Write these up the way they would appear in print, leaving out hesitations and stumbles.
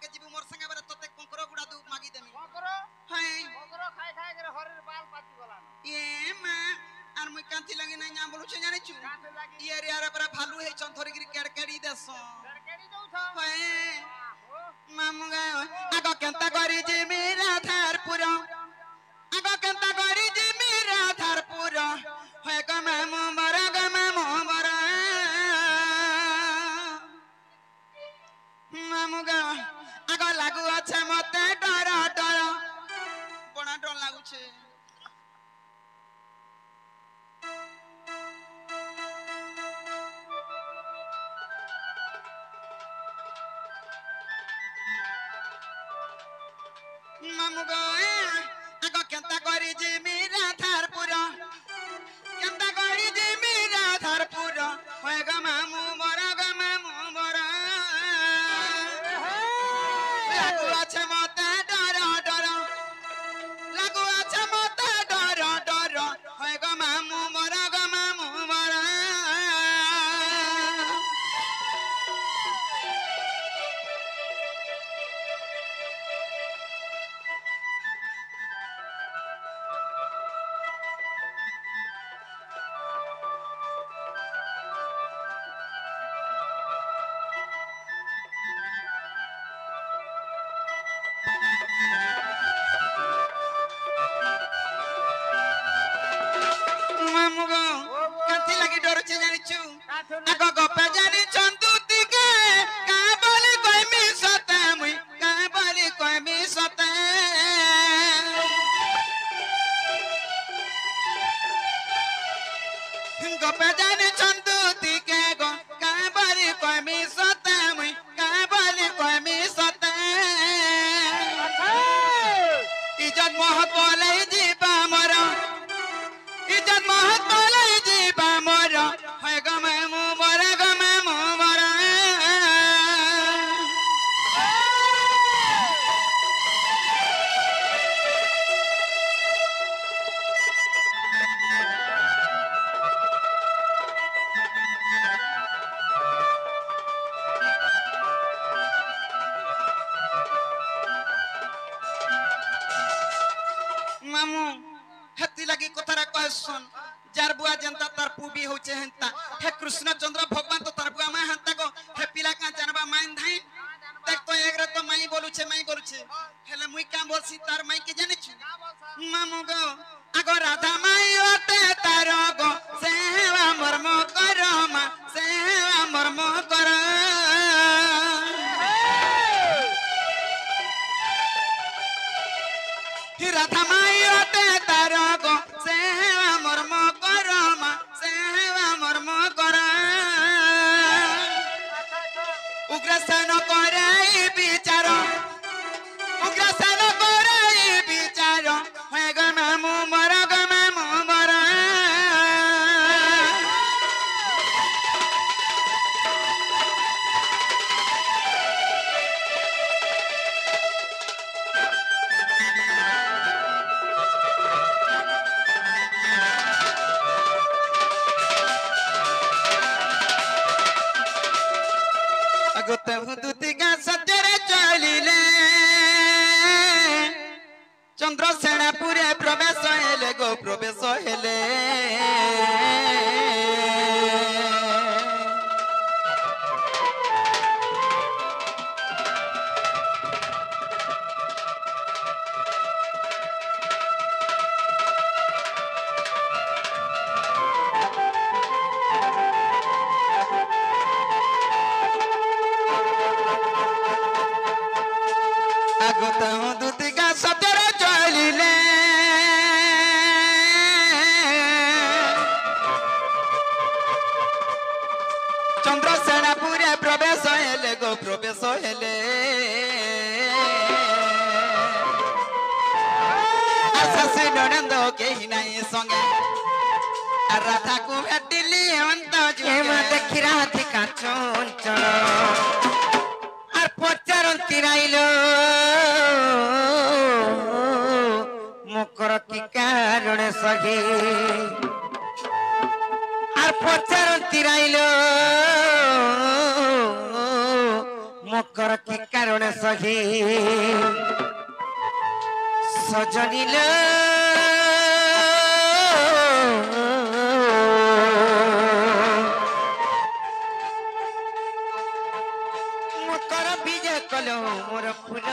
के जीव मोर संगे बारे तोते कोकरो गुडा दू मागी देमी कोकरो हाय कोकरो खाई खाई करे हरिर बाल पाती गला ये मां आर मुई कांती लगी ना ना बोलु छ जाने छु काते लागी ये रे यार पर भालू हे चंथरी गिरी केड़केड़ी देसो केड़ी दउ छ हाय मामुगा आगो केंता करी जे मेरा धारपुर आगो केंता करी जे मेरा धारपुर होय ग मामु मरा ग मामु मरा मामुगा आगो लागू अच्छा मते डर डर बड़ा डर लागू छे मामुगा आगो केंता करी जे मेरा धारपुर केंता करी जे मेरा धारपुर होय ग मामु मरा ग मामु मरा लागू अच्छा मते डर डर लागू अच्छा मते डर डर होय ग मामु मरा ग मामु मरा मामुगो कांती लगी डर छे जानि छु आगो गपे जानि चंदू दिके का बोली कहमी सते मुई का बोली कहमी सते गपे जानि चंदू दिके गो का बोली कहमी सते मुई का बोली कहमी सते इज्जत मोहत बोले जीवा मरा इज्जत महत बोले जीवा मोरा है ग मामू मोरा ग मामू मोरा मामू हत्ती लगी कथारा कहसन जार बुआ जनता तार पुबी होचे हंता हे कृष्ण चंद्र भगवान तो तार बुआ मां हंता को हे पिला का जानबा माइन धाई देख तो एकरे तो माई बोलु छे हेले मुई का बोलसी तार माई के जाने छु मामू गो आगो राधा माई ओते तार गो सेवा मर्म करमा सेवा मर्म कर ही राधा माई ओते तार गो सेवा मर्म करमा सेवा मर्म कर उग्रसेन करे विचार उग्रसेन करे विचार होय ग मामू मरा ग मामू मरा अगते हुदुतिका सत्यरे चलिले चंद्रसेनापुरे प्रवेश हेले गो प्रवेश हेले अगते हुदुतिका सत्यरे चलिले चंद्रसेनापुरे प्रवेश हेले गो प्रवेश हेले आशासी ननंद केही नाई संगे राधा को भेटिली अंत जुगे देखी राधिका चंचल আর পচারন্তি রাইল মকর কি কারণে সহি আর পচারন্তি রাইল মকর কি କି କାରଣ ସହି ସଜନିଲ ମକର ବିଜୟ କଲ ମୋର ଫୁଲ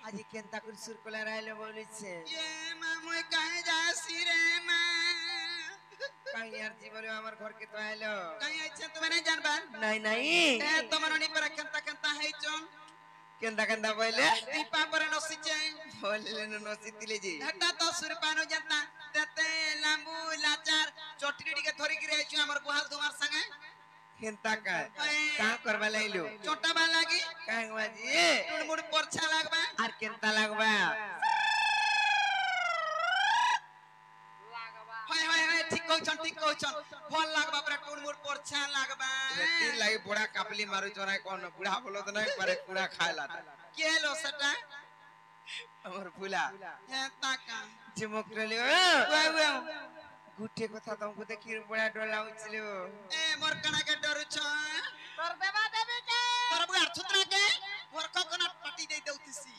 আজি কেনতা করে সুর কলা রাইলে বলিছে মুই কাহে যাসি রে মা কাই আর জীবনে আমার ঘরকে তো আইলো কাহে আইছে তুমি নাই জানবার নাই নাই তোমার অনি পরে কেনতা কেনতা হেইছন কেনতা কেনতা বলে দীপা পরে নসিছে বললে নসি দিলে জি এটা তো সুরপানো জানতা তেতে লাম্বু লাচার চটনি টিকে ধরি গিরে আইছো আমার গুহাল তোমার সঙ্গে কেনতা কা কা করবা লাইলো চটাবা লাগি কাং বাজি টুড়মুড় পরছা লাগবা আর কেনতা লাগবা হয় হয় হয় ঠিক কইছন ভাল লাগবা পরে টুড়মুড় পরছা লাগবা কি লাগি বড়া কাপলি মারু চরাই কোন বুড়া বলো তো নাই পারে কুড়া খাইলা কি হলো সেটা আমার ফুলা হ্যাঁ তাকা চিমক রলিও ওয়া গুটে কথা তোমাকে দেখি বড়া ডর লাগুছিল এ মোর কানাকে ডরুছ তোর দেবা দেবী কে তোর বুয়ার ছুতরা কে মোর কোকোনাট পাটি দেই দেউতিছি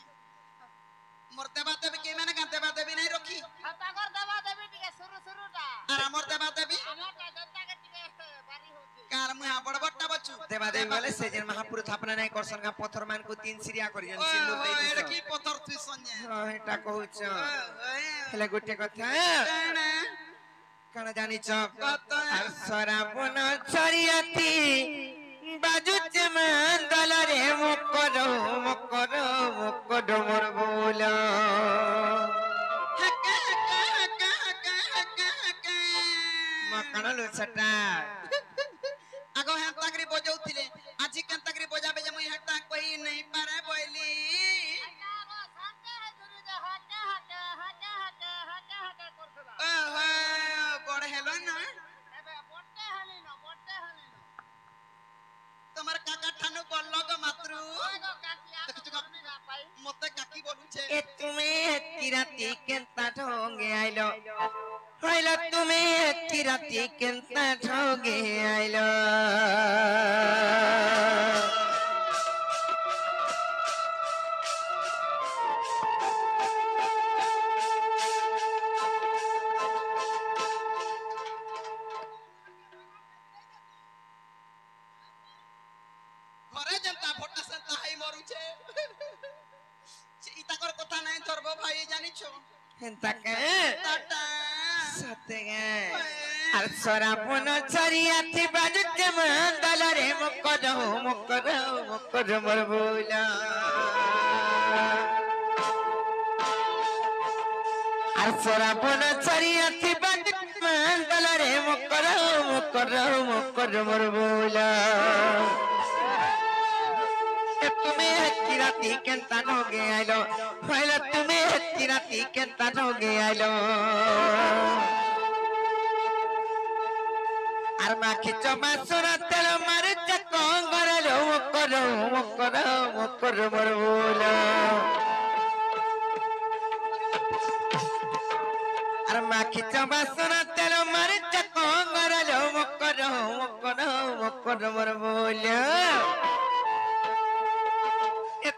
মোর দেবা দেবী কে মানে কা দেবা দেবী নাই রখি হাতাকর দেবা দেবী টিকে শুরুটা আর আমার দেবা দেবী আমারটা জনতাকে টিকে বাড়ি হচ্ছে কার মুহা বড় বড়টা বচু দেবা দেবী বলে সেজন মহাপুরু থাপনা নাই করছন কা পথর মান কো তিন সিরিয়া করিয়ন সিন্দুর দেই দিছ এটা কি পথর তুই সঞ্জে এটা কহুছ হেলে গুটে কথা কানা জানিছ আর সরাবন ছড়িয়াতি বাজুচ মন্দলরে মকর মকর মকর মোর বল মকর লুছটা আগো হ্যাঁ তাকরি বজাউଥିଲେ আজি কেন তাকরি বজাবে যে মুই হেটা কই নাই পারে বইলি বড় হেলো না তোমার কাকা ঠানু বলল গো মাতৃ মতে কাকি বলুছে এ তুমি কিরাতি কেনতা ঢঙ্গে আইলো হইলো তুমি কিরাতি কেনতা ঢঙ্গে আইলো ঘরে জনতা ভোটা সেন্তা হাই মরুছে ইতাকর কথা নাই ধরব ভাই জানিছো হেনতা কে টাটা সতে গে আর সরাবন ছড়িয়াতি বাজুচ মন্দলরে মকর মকর মকর মোর বল আর সরাবন ছড়িয়াতি বাজুচ মন্দলরে মকর মকর মকর মোর বল তুমি কিরাতি কেনতা ঢোগে আইলো হইলো তুমি কিরাতি কেনতা ঢোগে আইলো আর মাখি চমা সুরা তেল মারুচ কঙ্গরলো মকর মকর মকর মোর বল আর মাখি চমা সুরা তেল মারুচ কঙ্গরলো মকর মকর মকর মোর বল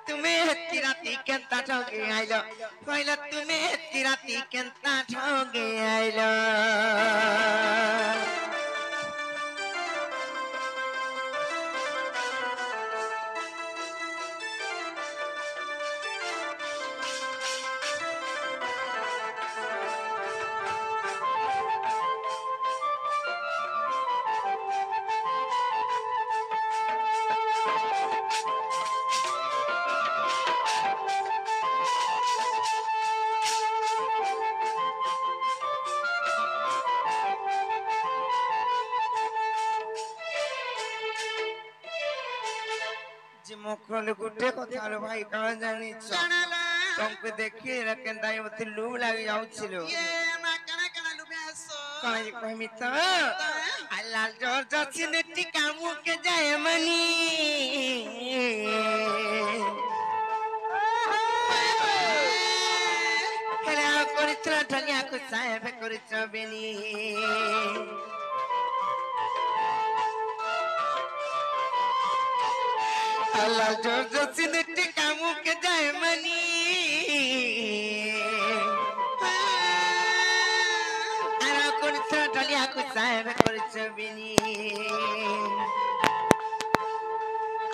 তুমি কিরাতি কেনতা ঠগে আইলো কইলা তুমি কিরাতি কেনতা ঠগে আইলো मकल गुटे कथा लो भाई कहां जानी জানালা तुमको देखी केनता मते लू लाग जाउछिलो ये मा कना कना लुबे हसो काई कहमी त आई लाल जोर जसिनटी कामू के जाए मनी हेला करित्र ढलिया को साहेब करित्र बेनी लाल जोर जसिनटी कामू के जाए मनी ढलिया को साहेब करित्र बेनी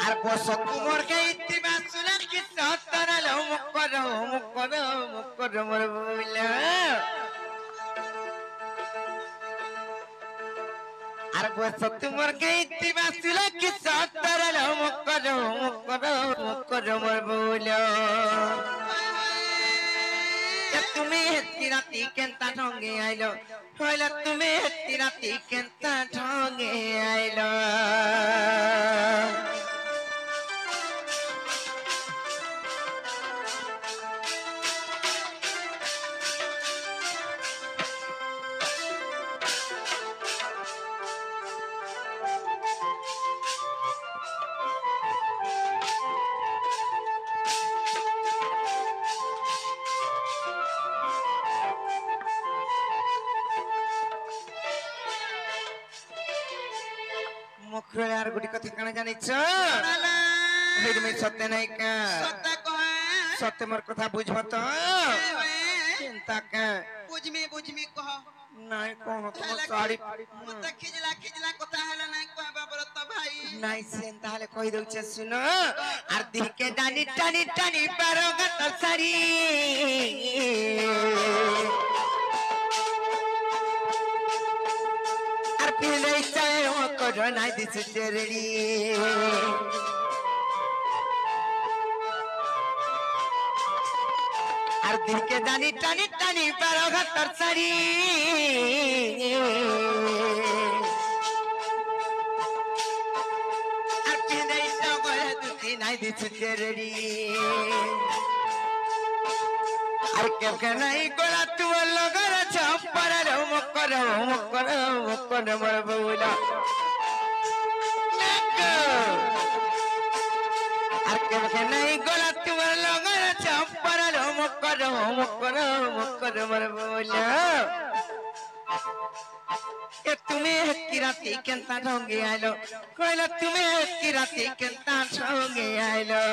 আর বস তোমার গাইতে বাসুলা কি সতরা লো মুকর মোর বইলা আর বস তোমার গাইতে বাসুলা কি সতরা লো মুকর মোর বইলা তুমি হেতি রাতি কেনতা ঢঙ্গে আইলো হইলা তুমি হেতি রাতি কেনতা ঢঙ্গে আইলো मुखरे यार गुडी कथि काना जानिछ हेड में सत्य नहीं का सत्ता कहे सत्य मोर कथा बुझब तो चिंता का बुझमी कह नहीं कोन तो साड़ी मते खिजला कथा हला नहीं कह बाबर तो भाई नहीं सेन ताले कहि दउ छे सुनो आर दिल के डानी टानी टानी बारोगा तो सारी आर पीले चाहे हो को नहीं दिस चेरड़ी আর দিকে জানি টানি টানি বারোগা তোর সারি আর পিনে সগরে দুটি নাই দিছু চেরড়ি আর কেকে নাই গোলা তুম লগর ছপর মকর মোর বউলা আর কেকে নাই গোলা তুম লগর ছপর মকর মোর বউলা এ তুমি কি রাতি কেনতা ঢঙ্গে আইলো কইলা তুমি কি রাতি কেনতা ঢঙ্গে আইলো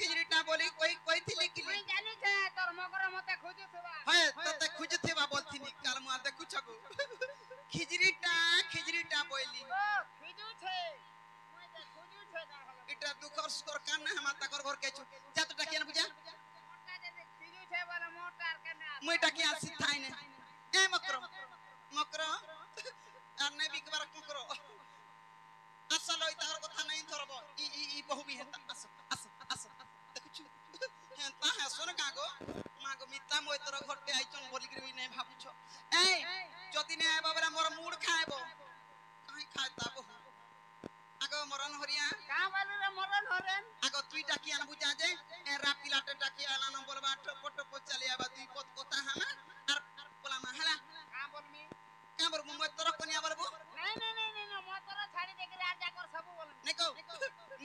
खिजरीटा बोली कोई थी कि मुई जानी छे तोर मगर मते खोजु थबा है तते खोज थेबा बोलथिनी काल मुआ देखु छगु खिजरीटा बोली ओ खिजु छे मुई जे खोजु छे का हलो इटा दुखर स्कोर कान ना हम ताकर घर के छु जा तो टाकिया बुझा मोटा जे खिजु छे वाला मोटार कने मुई टाकिया सिथाई ने ए मकरो आर नै बिकबार मकरो असल होई तार कथा नहीं धरबो ई बहु भी हेता अस देखु छु हेता हसन कागो मागो मिता मोय तोर घरटे आइचन बोली करी नै भाबु छ ए जति नै आबा बला मोर मूड खाएबो काई खाता बहु आगो मरन हरिया का बालू रे मरन हरेन आगो तुई टाकी आन बुझा जे ए रापिलाटे टाकी आला न बोलबा टप टप चली आबा दुई पत कथा हामा आर बोला मा हला का बोलमी का बोल मोय तोर कनिया बोलबो नहीं मो तोरा छाड़ी दे के राजा कर सब बोल नेको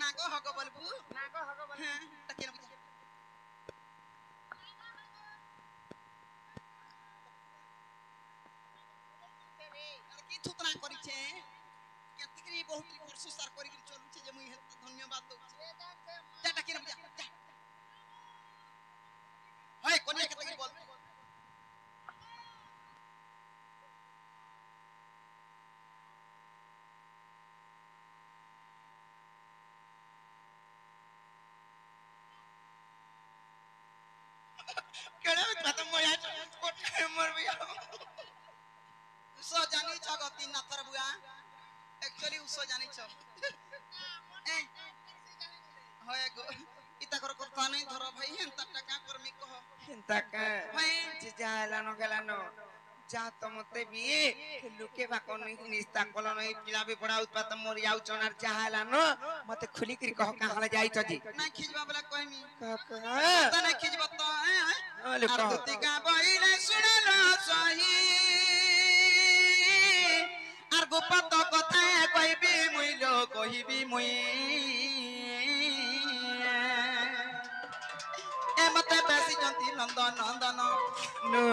नाको हगो बोलबू ना को हगो बोल टाकी आन बुझा কি থুতরা করিছে দুশো জানিছ এ হয় গো ইতা কর কথা নাই ধর ভাই হেনতা টাকা করমি কহ হেনতা কা ভাই যে যালানো গেলানো যা তো মতে বিয়ে লুকে বাকনি নিস্তা কলন এই পিলা বি পড়া উৎপাত মরি যাও চনার যালানো মতে খুলি করি কহ কাহলে যাইছ জি না খিজবা বলা কইমি কাকা তা না খিজব তো ওলে আর কহ গতিকা বইলে শুনলো সহি আর গোপত কথা কইবি মুইল কহিবি মুই এ মতে বেশি জন্তি নন্দন নন্দন নো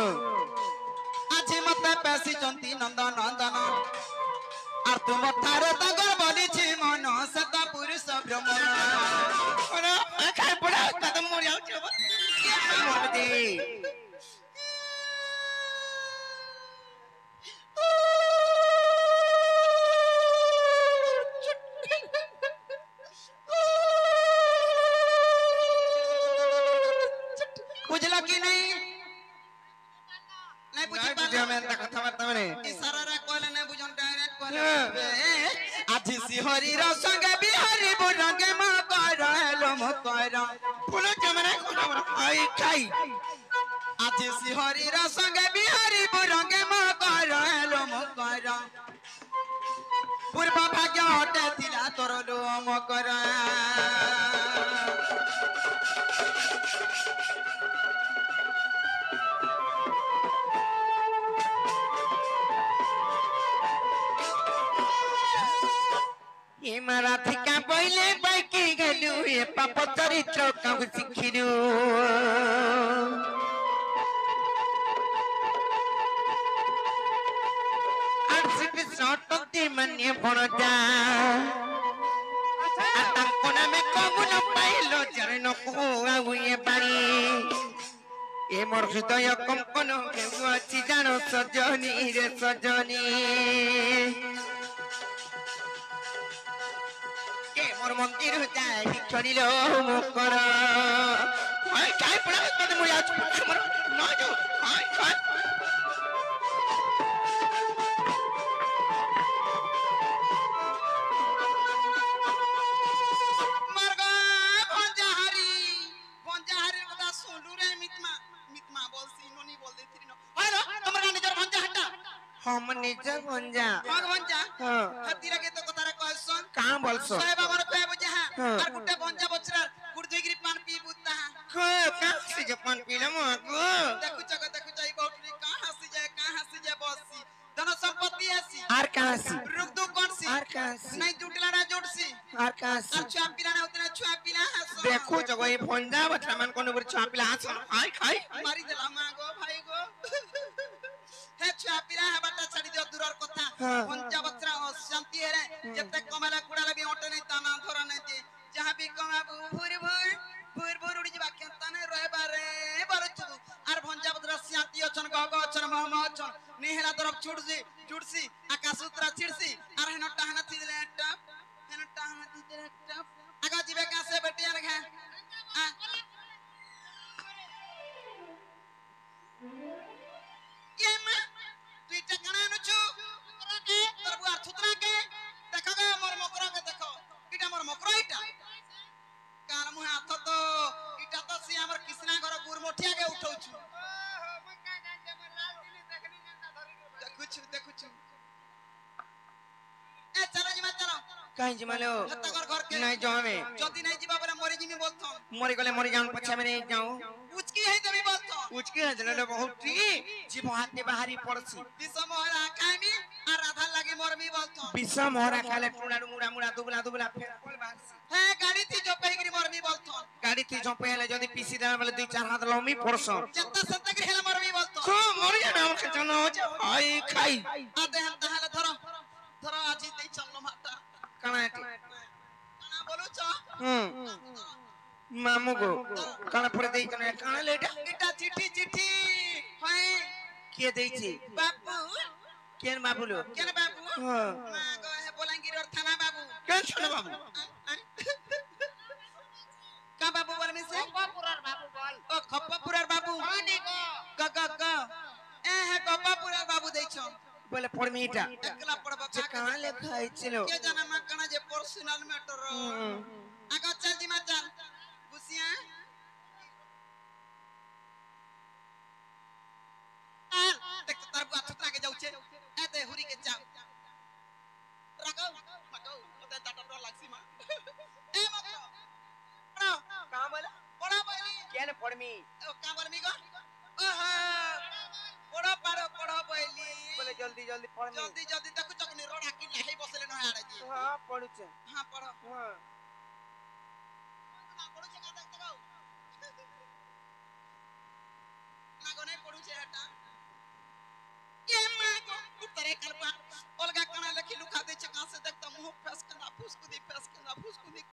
আজি মতে বেশি জন্তি নন্দন নন্দন আর তুম ঠারে তগর বলিছি মন সত পুরুষ ভ্রমণ ওরা খাই পড়া উৎপাত মরি যাও চব মর দে বুঝলা কি নাই নাই বুঝি নাই বুঝে আমি এত কথা বার্তা মানে ইশারারা কইলে নাই বুঝন ডাইরেক্ট কইলে হ্যাঁ। আজি শ্রীহরির সঙ্গে বিহারি বুরঙ্গে মা করালো মকরা ফুল কেমনে কথা বল আই খাই আজি শ্রীহরির সঙ্গে বিহারি বুরঙ্গে মা করালো মকরা পূর্ব ভাগ্য হটে ଥିଲା তোর লো মকরা এ মারাথিকা বইলে বাইকি গেলু এ পাপ চরিত্র কাউ শিখিলু আর সিটি সটতি মানে ভণজা আর তাঙ্ক নামে কগুণ পাইল চরণ কুয়াউয়ে পানি এ মোর হৃদয় কম্পন কেউ ଅଛି জান সজনী রে সজনী কে মোর মন্দির যাই ছড়িল মুকর ওই কাই পড়া মতে মই আজ মোর নয় যো হাই হাই মারগা ভঞ্জাহারির কথা শুনলু রে মিতমা মিতমা বলছি ননি বল দেছিলি ন হলো তোমার নিজের ভঞ্জাহারটা हम निज भंजा মগ ভঞ্জা हां হাতি লাগে তো কথারে কইছন কাম বলছো সাহেব আমার কই বুঝা হ্যাঁ। আর গুটে ভঞ্জা বছরার গুড় ধইগিরি পান পি বুতা को का से जपन पिलम को দেখুছ এই বউটরি কা হাসি যায় বসি ধন সম্পত্তি আসি आर कहां से রুক দু কোনসি आर कहां से নাই জুটলা না জুটছি आर कहां আর से ছুয়া পিলা না উতনা ছুয়া পিলা হাস देखो जगो ये भंजा बता मन कोन बर छापिला हाथ खाई खाई মারি দিলা মা গো ভাই গো হে ছুয়া পিলা হেবাটা ছাড়ি দিও দূরর কথা হ্যাঁ। পঞ্চা বছরা অশান্তি হেরে যেতে কমালা কুড়ালা বি অটে নাই তানা ধরা নাই যে যাহা বি কমাবু ভুর উড়ি যাবা কেতানে রহবারে বারচু আর ভঞ্জা বছরা শান্তি অছন গগ অছন মহম অছন নিহেলা তরফ জুড়ছি আকাশ উত্তরা ছিড়ছি আর হেন টাহনা থিলে টপ আগা জিবে কাছে বেটিয়ার ঘা কেমা তুই টাকা না আনুছু তোর বুয়ার থুতরা কে দেখো গো মোর মকরা কে দেখো এটা মোর মকরা এটা কার মুহে হাত তো এটা তো সি আমার কৃষ্ণা ঘর গুরমঠিয়া কে উঠাউছু দেখুছু এ চলো জিমা চলো कहीं जमालो हत्ता घर के नहीं जाओ हमें যদি নাই জিবা বলে মরি জিমি বলতো मरी गले मरी जाऊं पछा में नहीं जाऊं উচকি হই দেবি বলতো उचके हजले बहुत टी जीव हाथ में बाहरी पड़सी বিষমহরা খাইমি আর রাধা লাগি মরমি বলতো बिसा मोहरा खाले टुड़ा मुड़ा मुड़ा दुबला दुबला फेर कोल बासी হ্যাঁ গাড়ি থি জপাইগিরি মরমি বলতো गाड़ी थी जो पहले जदी पीसी देना वाले दुई चार हाथ लमी पड़सो চেতা সন্তগিরি হেলা মরমি বলতো तो मर जा नाम के जनो हो जा आई खाई আদে হাত তাহলে ধরো আজি দেই চললো মাতা कनाटी কানা বলুছ मामू को काना पड़े देई कने काना लेटा এটা চিঠি হয় के देई छी বাবু केन बाबू लो কেন বাবু हां মা গো হে বলাঙ্গীরর থানা বাবু केन छोड़ बाबू কা বাবু বলমি সে গঙ্গাপুরার বাবু বল ও খপ্পপুরার বাবু অনেক গ গ গ এ হে গপ্পাপুরার বাবু দেইছ बोले पड़मीटा একলা পড়ব जे कहां लिखा है चलो के जाना मां कना जे पर्सनल मैटर आगा चल जी मा चल गुसिया देख तो तार बुआ थुतरा के जाऊ छे एते हुरी के जाऊ रागो मगो ओते टाटा डर लागसी मा ए मगो पड़ो कहां बोला पड़ो बइली केन पड़मी ओ का बरमी गो ओहो पड़ो बइली बोले जल्दी जल्दी पड़मी जल्दी जल्दी देखु चकनी रोड हाकी लाही बसले न आड़े जी हां पड़ुचे हां पड़ो हां